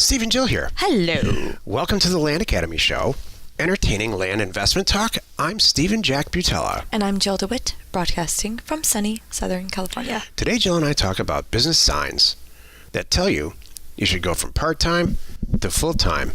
Steve&Jill here. Hello. Welcome to the Land Academy Show, entertaining land investment talk. I'm Stephen Jack Butella. And I'm Jill DeWitt, broadcasting from sunny Southern California. Today, Jill and I talk about business signs that tell you should go from part-time to full-time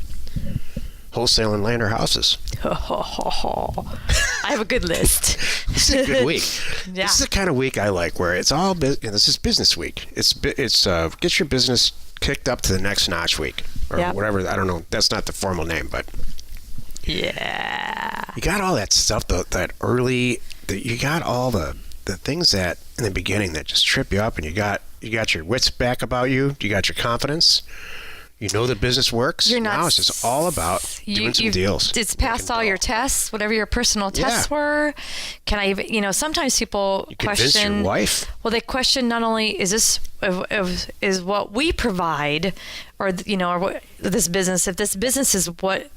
wholesaling land or houses. I have a good list. This is a good week. Yeah. This is the kind of week I like, where it's all this is business week. It's get your business kicked up to the next notch week, or whatever. I don't know. That's not the formal name, but yeah, you got all that stuff that early. You got all the things that in the beginning that just trip you up, and you got your wits back about you. You got your confidence. You know the business works. Now it's just all about doing some deals. It's passed all your tests, whatever your personal tests were. Can I even, sometimes people question. Your wife. Well, they question not only is this is what we provide, or what this business. If this business is what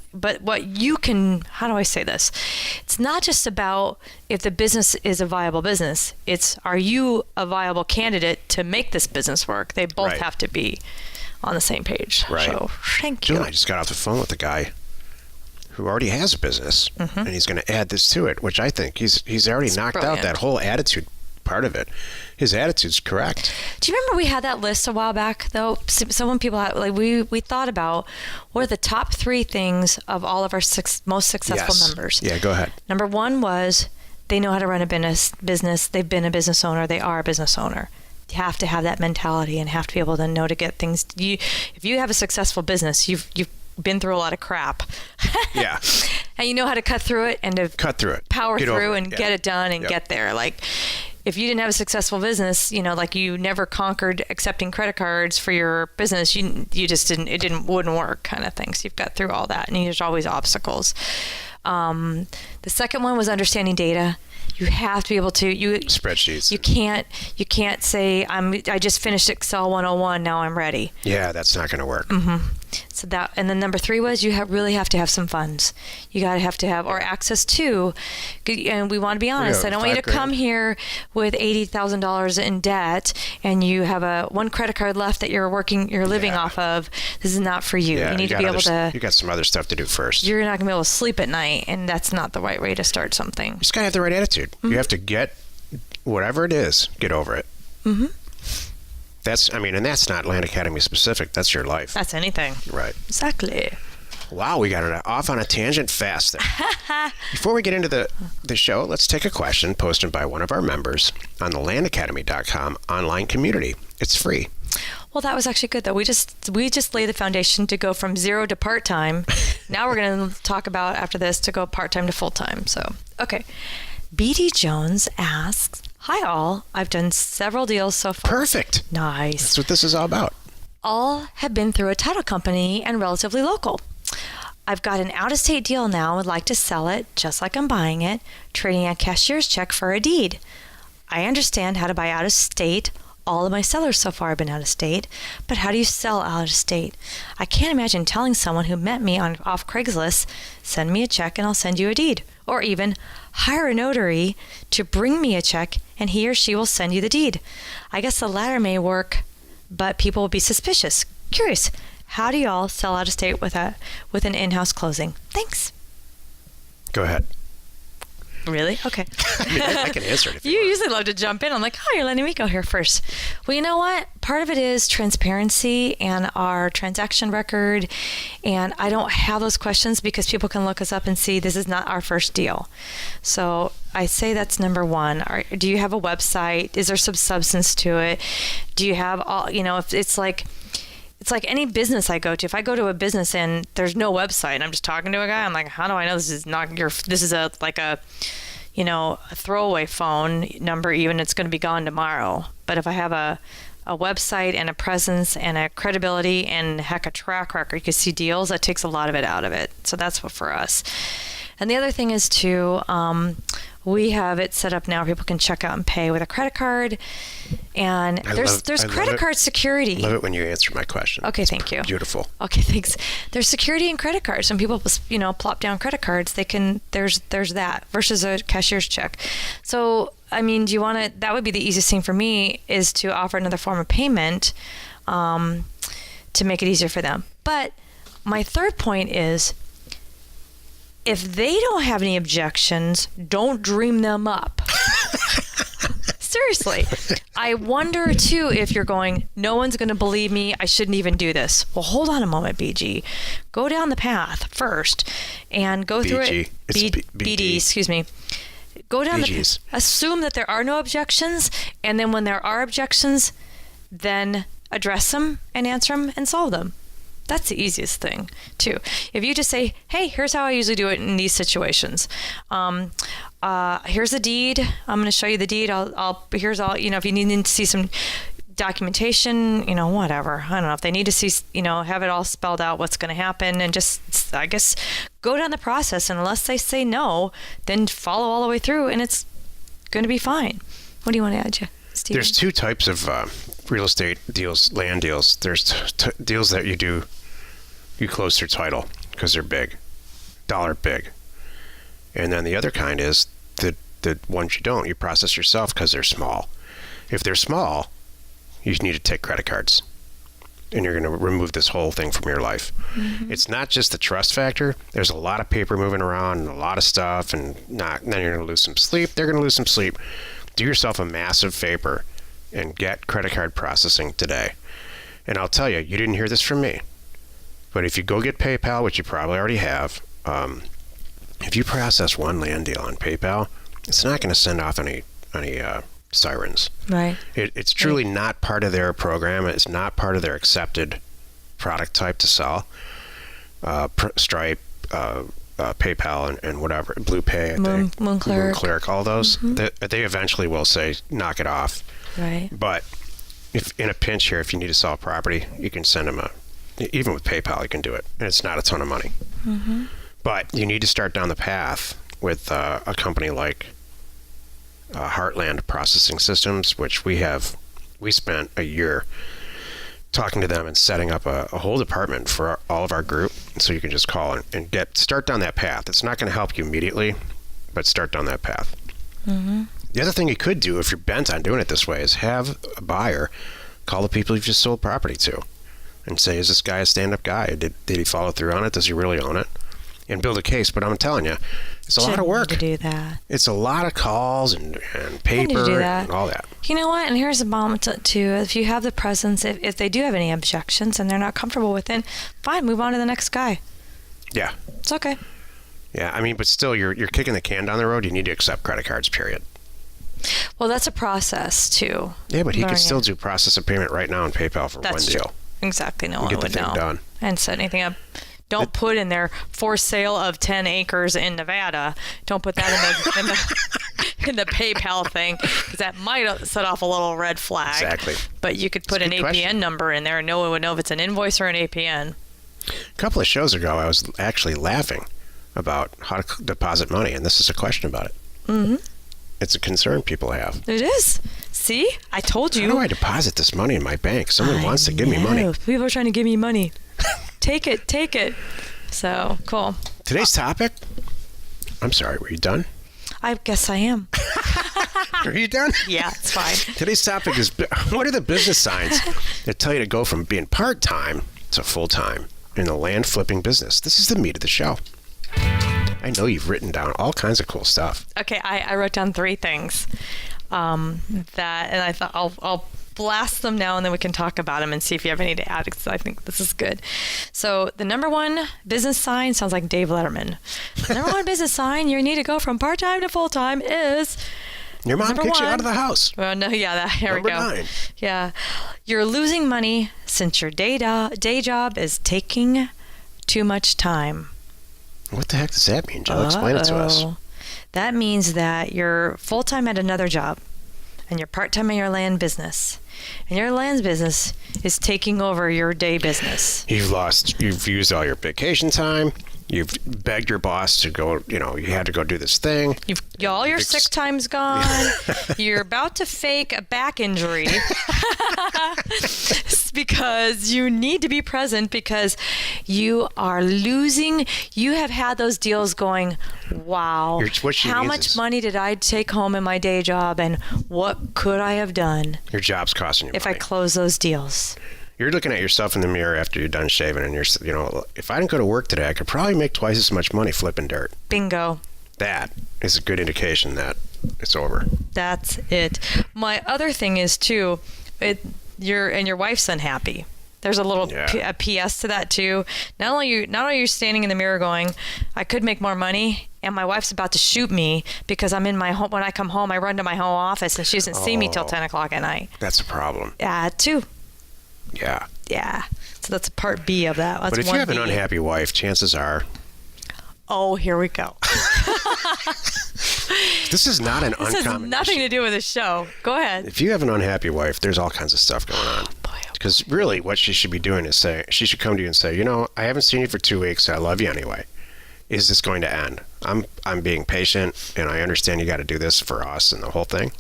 you can. How do I say this? It's not just about if the business is a viable business. It's, are you a viable candidate to make this business work? They both have to be on the same page. Right. So thank Jill you. and I just got off the phone with a guy who already has a business, and he's going to add this to it, which I think he's already knocked out that whole attitude part of it. His attitude's correct. Do you remember we had that list a while back, though? So when people had, we thought about what are the top 3 things of all of our most successful members. Yeah, go ahead. Number 1 was they know how to run a business. They've been a business owner. They are a business owner. You have to have that mentality and have to be able to know to get things. If you have a successful business, you've been through a lot of crap. Yeah. And you know how to cut through it and to power through and get it done and get there. Like, if you didn't have a successful business, like you never conquered accepting credit cards for your business, you just didn't, wouldn't work, kind of thing. So you've got through all that, and there's always obstacles. The second one was understanding data. You have to be able to spreadsheets. You can't say I just finished Excel 101. Now I'm ready. Yeah, that's not going to work. So that, and then number 3 was you really have to have some funds. You have to have or access to. And we want to be honest. I don't want you to come here with $80,000 in debt and you have one credit card left that you're living off of. This is not for you. Yeah, you need to be able to. You got some other stuff to do first. You're not going to be able to sleep at night, and that's not the right way to start something. You just got to have the right attitude. You have to get whatever it is, get over it. And that's not Land Academy specific. That's your life. That's anything. Right. Exactly. Wow, we got it off on a tangent fast there. Before we get into the show, let's take a question posted by one of our members on the landacademy.com online community. It's free. Well, that was actually good, though. We just laid the foundation to go from 0 to part-time. Now we're going to talk about, after this, to go part-time to full-time. So, okay. B.D. Jones asks, "Hi all, I've done several deals so far." Perfect. Nice. That's what this is all about. All have been through a title company and relatively local. I've got an out-of-state deal now and would like to sell it, just like I'm buying it, trading a cashier's check for a deed. I understand how to buy out of state. All of my sellers so far have been out of state, but how do you sell out of state? I can't imagine telling someone who met me off Craigslist, send me a check and I'll send you a deed. Or even hire a notary to bring me a check and he or she will send you the deed. I guess the latter may work, but people will be suspicious. Curious, how do y'all sell out of state with an in-house closing? Thanks. Go ahead. Really? Okay. I can answer it if you usually love to jump in. I'm like, you're letting me go here first. Well, you know what? Part of it is transparency and our transaction record. And I don't have those questions because people can look us up and see this is not our first deal. So I say that's number 1. Do you have a website? Is there some substance to it? Do you have all, if it's like any business I go to. If I go to a business and there's no website and I'm just talking to a guy, I'm like, how do I know this is not this is a throwaway phone number, even it's going to be gone tomorrow. But if I have a website and a presence and a credibility and heck, a track record, you can see deals, that takes a lot of it out of it. So that's what for us. And the other thing is too, we have it set up now where people can check out and pay with a credit card. And there's credit card security. I love it when you answer my question. Okay, thank you. Beautiful. Okay, thanks. There's security in credit cards. When people, plop down credit cards, there's that versus a cashier's check. So, I mean, that would be the easiest thing for me is to offer another form of payment to make it easier for them. But my third point is, if they don't have any objections, don't dream them up. Seriously. I wonder, too, if you're going, no one's going to believe me, I shouldn't even do this. Well, hold on a moment, BG. Go down the path first and go through it. BD, excuse me. Go down assume that there are no objections, and then when there are objections, then address them and answer them and solve them. That's the easiest thing, too. If you just say, hey, here's how I usually do it in these situations. Here's the deed. I'm going to show you the deed. Here's all, if you need to see some documentation, whatever. I don't know if they need to see, have it all spelled out what's going to happen, and just, I guess, go down the process. And unless they say no, then follow all the way through, and it's going to be fine. What do you want to add, Steve? There's two types of real estate deals, land deals. There's deals that you close through title because they're big, dollar big. And then the other kind is the ones you don't. You process yourself because they're small. If they're small, you need to take credit cards. And you're going to remove this whole thing from your life. Mm-hmm. It's not just the trust factor. There's a lot of paper moving around and a lot of stuff. And then you're going to lose some sleep. They're going to lose some sleep. Do yourself a massive favor and get credit card processing today. And I'll tell you, you didn't hear this from me. But if you go get PayPal, which you probably already have, if you process one land deal on PayPal, it's not going to send off any sirens. Right. It's truly not part of their program. It's not part of their accepted product type to sell. Stripe, PayPal, and whatever, BluePay, I think. Moonclerk, all those. Mm-hmm. They eventually will say, knock it off. Right. But if in a pinch here, if you need to sell a property, you can send them even with PayPal, you can do it. And it's not a ton of money. Mm-hmm. But you need to start down the path with a company like Heartland Processing Systems, which we spent a year talking to them and setting up a whole department for all of our group. So you can just call and start down that path. It's not going to help you immediately, but start down that path. Mm-hmm. The other thing you could do if you're bent on doing it this way is have a buyer call the people you've just sold property to and say, is this guy a stand-up guy? Did he follow through on it? Does he really own it? And build a case. But I'm telling you, it's a lot of work to do that. It's a lot of calls and paper and all that. You know what? And here's a bomb too. If you have the presence, if they do have any objections and they're not comfortable with it, fine, move on to the next guy. Yeah. It's okay. Yeah, I mean, but still, you're kicking the can down the road. You need to accept credit cards, period. Well, that's a process too. Yeah, but he could still do process a payment right now on PayPal for one deal. Exactly. No one would know. Get the thing done. And set anything up. Don't put in there for sale of 10 acres in Nevada. Don't put that in the PayPal thing, because that might set off a little red flag. Exactly. But you could put an APN number in there, and no one would know if it's an invoice or an APN. A couple of shows ago, I was actually laughing about how to deposit money, and this is a question about it. Mm-hmm. It's a concern people have. It is. See? I told you. How do I deposit this money in my bank? Someone wants to give me money. People are trying to give me money. Take it. So, cool. Today's topic? I'm sorry, were you done? I guess I am. Are you done? Yeah, it's fine. Today's topic is, what are the business signs that tell you to go from being part-time to full-time in the land flipping business? This is the meat of the show. I know you've written down all kinds of cool stuff. Okay, I wrote down 3 things and I thought I'll blast them now, and then we can talk about them and see if you have any to add, because I think this is good. So the number 1 business sign sounds like Dave Letterman. The number 1 business sign you need to go from part-time to full-time is... Your mom kicks you out of the house. Well, no, yeah, here we go. Number 9. Yeah. You're losing money since your day job is taking too much time. What the heck does that mean, Jill? Explain it to us. That means that you're full-time at another job, and you're part-time in your land business. And your land business is taking over your day business. You've used all your vacation time. You've begged your boss to go, you had to go do this thing. All your sick time's gone. You're about to fake a back injury because you need to be present, because you are losing. You have had those deals going, wow, how much money did I take home in my day job, and what could I have done? Your job's costing you if money. I close those deals. You're looking at yourself in the mirror after you're done shaving, and if I didn't go to work today, I could probably make twice as much money flipping dirt. Bingo. That is a good indication that it's over. That's it. My other thing is too, your wife's unhappy. There's a little a PS to that too. Not only are you standing in the mirror going, I could make more money, and my wife's about to shoot me because I'm in my home. When I come home, I run to my home office, and she doesn't see me till 10 o'clock at night. That's a problem. Yeah, too. Yeah. Yeah. So that's part B of that. That's but if you have an unhappy wife, chances are. Oh, here we go. This is not an uncommon. This has nothing to do with the show. Go ahead. If you have an unhappy wife, there's all kinds of stuff going on. Because really, what she should be doing is she should come to you and say, I haven't seen you for 2 weeks. I love you anyway. Is this going to end? I'm being patient, and I understand you got to do this for us and the whole thing,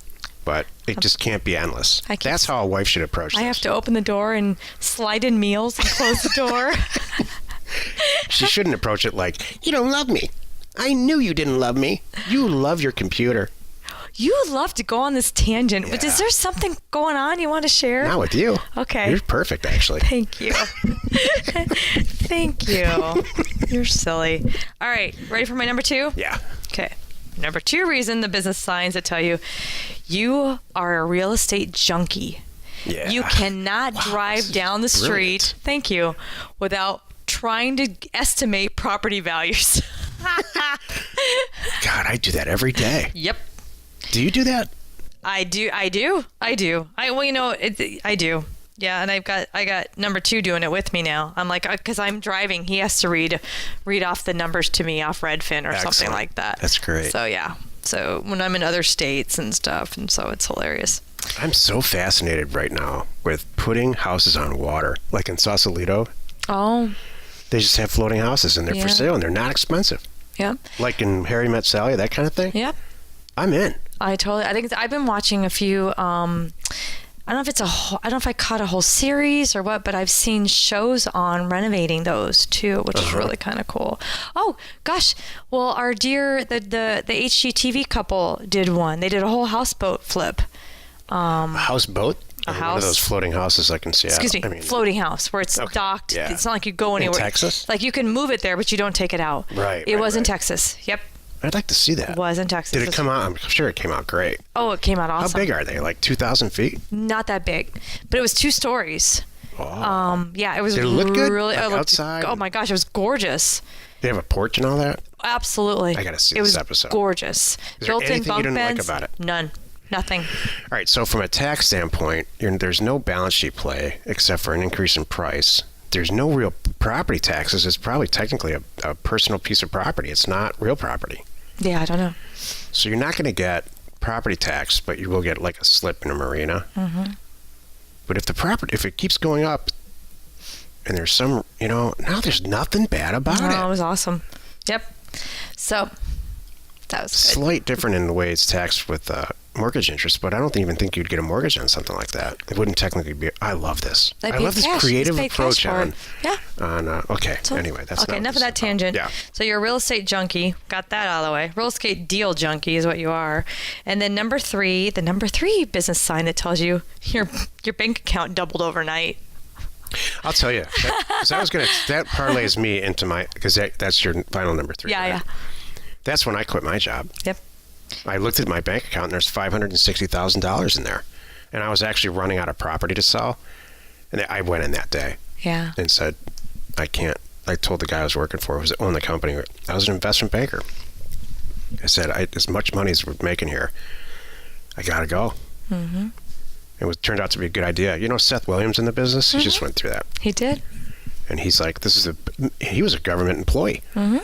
but it just can't be endless. That's how a wife should approach this. I have to open the door and slide in meals and close the door. She shouldn't approach it like, you don't love me. I knew you didn't love me. You love your computer. You love to go on this tangent. Yeah. But is there something going on you want to share? Not with you. Okay. You're perfect, actually. Thank you. Thank you. You're silly. All right. Ready for my number 2? Yeah. Okay. Number 2 reason, the business signs that tell you are a real estate junkie. Yeah. You cannot drive down the street, thank you, without trying to estimate property values. God, I do that every day. Yep. Do you do that? I do. I do. I do. Yeah, and I got number 2 doing it with me now. I'm like, because I'm driving, he has to read off the numbers to me off Redfin or something like that. That's great. So yeah. So when I'm in other states and stuff, and so it's hilarious. I'm so fascinated right now with putting houses on water, like in Sausalito. Oh. They just have floating houses, and they're for sale, and they're not expensive. Yep. Like in Harry Met Sally, that kind of thing. Yep. I'm in. I think I've been watching a few. I don't know if I caught a whole series or what, but I've seen shows on renovating those too, which is really kind of cool. Oh gosh, well our dear the HGTV couple did one. They did a whole houseboat flip. A houseboat. A house. One of those floating houses like in Seattle. Excuse me, floating house where it's docked. Yeah. It's not like you go anywhere. In Texas? Like you can move it there, but you don't take it out. Right. It was in Texas. Yep. I'd like to see that. It was in Texas. Did it come out? I'm sure it came out great. Oh, it came out awesome. How big are they? Like 2,000 feet? Not that big, but it was 2 stories. Oh. Yeah, it was Did it look good? Really Like outside? Oh my gosh, it was gorgeous. They have a porch and all that? Absolutely. I got to see this episode. It was gorgeous. Is there anything you didn't like about it? None. Nothing. All right, so from a tax standpoint, there's no balance sheet play except for an increase in price. There's no real property taxes. It's probably technically a personal piece of property. It's not real property. Yeah, I don't know. So you're not going to get property tax, but you will get like a slip in a marina. Mm-hmm. But if it keeps going up, and there's some, now there's nothing bad about it. No, it was awesome. Yep. So that was good. Slight different in the way it's taxed with mortgage interest, but I don't even think you'd get a mortgage on something like that. It wouldn't technically be. I love this. I love this creative approach on. Yeah. Anyway, that's okay. Enough of that tangent. Yeah. So you're a real estate junkie. Got that out of the way. Real estate deal junkie is what you are. And then number 3, the number 3 business sign that tells you your bank account doubled overnight. I'll tell you, that parlays me into because that's your final number 3. Yeah, right? yeah. That's when I quit my job. Yep. I looked at my bank account and there's $560,000 in there, and I was actually running out of property to sell, and I went in that day. Yeah. And said, I can't. I told the guy I was working for, who owned the company, I was an investment banker. I said, as much money as we're making here, I gotta go. Mm-hmm. Turned out to be a good idea. Seth Williams in the business? He just went through that. He did. And he's like, he was a government employee. Mm-hmm.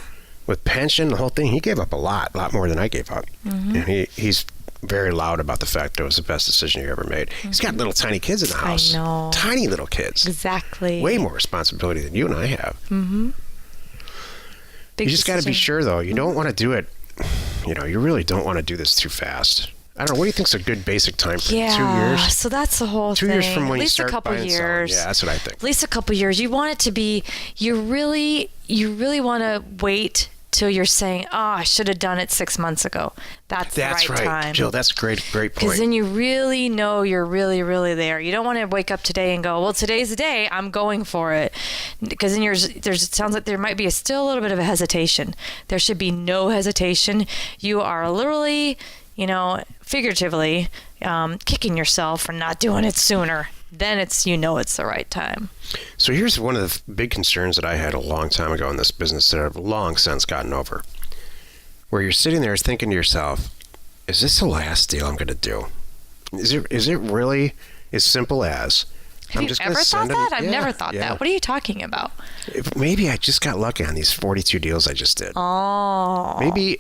With pension, the whole thing, he gave up a lot more than I gave up. Mm-hmm. And he's very loud about the fact that it was the best decision he ever made. Mm-hmm. He's got little tiny kids in the house. I know. Tiny little kids. Exactly. Way more responsibility than you and I have. Mm-hmm. You just got to be sure, though. You don't want to do it, you really don't want to do this too fast. I don't know. What do you think's a good basic time frame? Yeah, 2 years? So that's the whole thing. 2 years from when you At least start a couple buying years. Yeah, that's what I think. At least a couple years. You want it to be. You really want to wait till you're saying, oh, I should have done it 6 months ago. That's the right time. Jill, that's a great point. Because then you really know you're really, really there. You don't want to wake up today and go, well, today's the day, I'm going for it. Because then it sounds like there might be still a little bit of a hesitation. There should be no hesitation. You are literally, figuratively kicking yourself for not doing it sooner. Then it's the right time. So here's one of the big concerns that I had a long time ago in this business that I've long since gotten over. Where you're sitting there thinking to yourself, is this the last deal I'm going to do? Is it really as simple as Have you ever thought that? I've never thought that. What are you talking about? Maybe I just got lucky on these 42 deals I just did. Oh. Maybe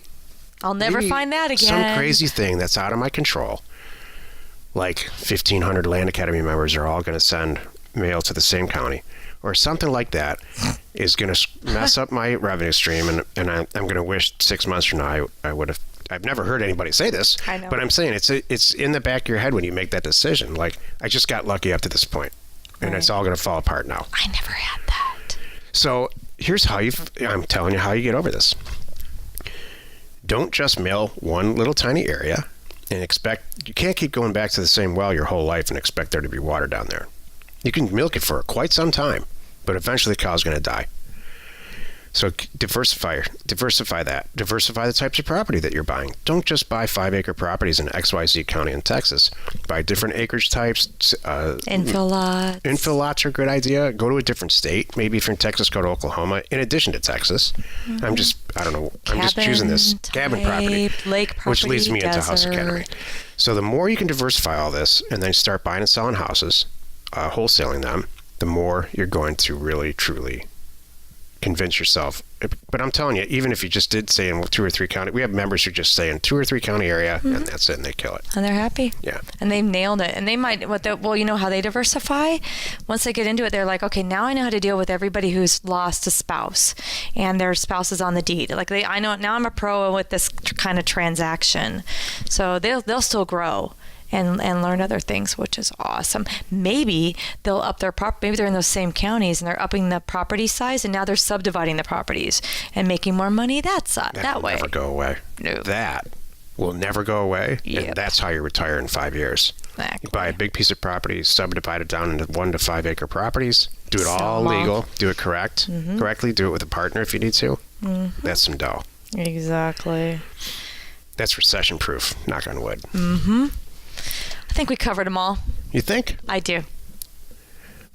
I'll never find that again. Some crazy thing that's out of my control. Like 1,500 Land Academy members are all going to send mail to the same county, or something like that, is going to mess up my revenue stream, and I'm going to wish 6 months from now I would have. I've never heard anybody say this, I know. But I'm saying it's in the back of your head when you make that decision. Like, I just got lucky up to this point, and it's all going to fall apart now. I never had that. So here's how I'm telling you how you get over this. Don't just mail one little tiny area and you can't keep going back to the same well your whole life and expect there to be water down there. You can milk it for quite some time, but eventually the cow's going to die. So diversify that. Diversify the types of property that you're buying. Don't just buy 5-acre properties in XYZ County in Texas. Buy different acreage types. Infill lots. Infill lots are a good idea. Go to a different state. Maybe if you're in Texas, go to Oklahoma in addition to Texas. Mm-hmm. I'm just choosing this cabin property. Lake property, which leads me desert. into House Academy. So the more you can diversify all this and then start buying and selling houses, wholesaling them, the more you're going to really, truly convince yourself. But I'm telling you, even if you just did say in 2 or 3 county, we have members who just say in 2 or 3 county area, and that's it, and they kill it. And they're happy. Yeah. And they've nailed it. And they might, you know how they diversify? Once they get into it, they're like, okay, now I know how to deal with everybody who's lost a spouse and their spouse is on the deed. Like I know, now I'm a pro with this kind of transaction. So they'll still grow and learn other things, which is awesome. Maybe they'll up their maybe they're in those same counties and they're upping the property size, and now they're subdividing the properties and making more money that way. That will never go away. No. That will never go away. Yep. And that's how you retire in 5 years. Exactly. You buy a big piece of property, subdivide it down into 1 to 5 acre properties, do it all legal, do it correctly, do it with a partner if you need to. Mm-hmm. That's some dough. Exactly. That's recession proof, knock on wood. Mm-hmm. I think we covered them all. You think? I do.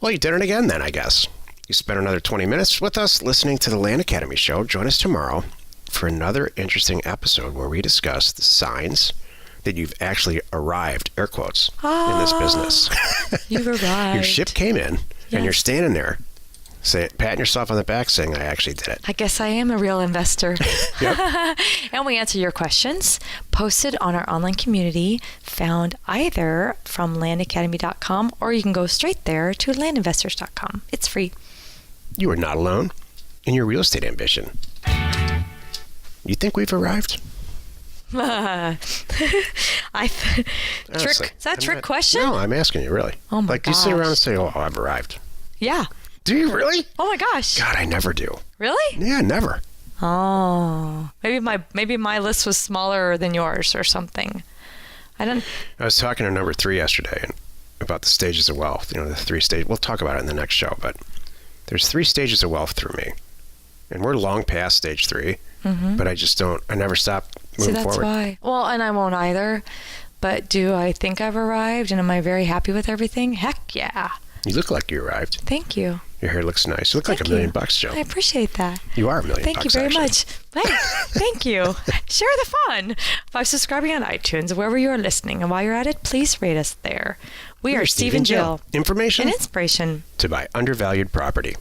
Well, you did it again then, I guess. You spent another 20 minutes with us listening to the Land Academy Show. Join us tomorrow for another interesting episode where we discuss the signs that you've actually arrived, air quotes, in this business. You've arrived. Your ship came in, Yes. and you're standing there, patting yourself on the back, saying, I actually did it. I guess I am a real investor. Yep. And we answer your questions posted on our online community, found either from landacademy.com, or you can go straight there to landinvestors.com. It's free. You are not alone in your real estate ambition. You think we've arrived? Honestly, is that a trick question? No, I'm asking you, really. Oh my Like, you sit around and gosh. say, oh, I've arrived. Yeah. Do you really? Oh my gosh. God, I never do. Really? Yeah, never. Oh. Maybe my list was smaller than yours or something. I was talking to number 3 yesterday about the stages of wealth. The 3 stages. We'll talk about it in the next show, but there's 3 stages of wealth through me. And we're long past stage 3, but I never stop moving that's forward. why. Well, and I won't either. But do I think I've arrived, and am I very happy with everything? Heck yeah. You look like you arrived. Thank you. Your hair looks nice. You look like Thank $1 million, you. Joe. I appreciate that. You are $1 million. Thank you very actually. much. Hey, thank you. Share the fun by subscribing on iTunes, wherever you are listening. And while you're at it, please rate us there. We are Steve and Jill. Information And inspiration to buy undervalued property.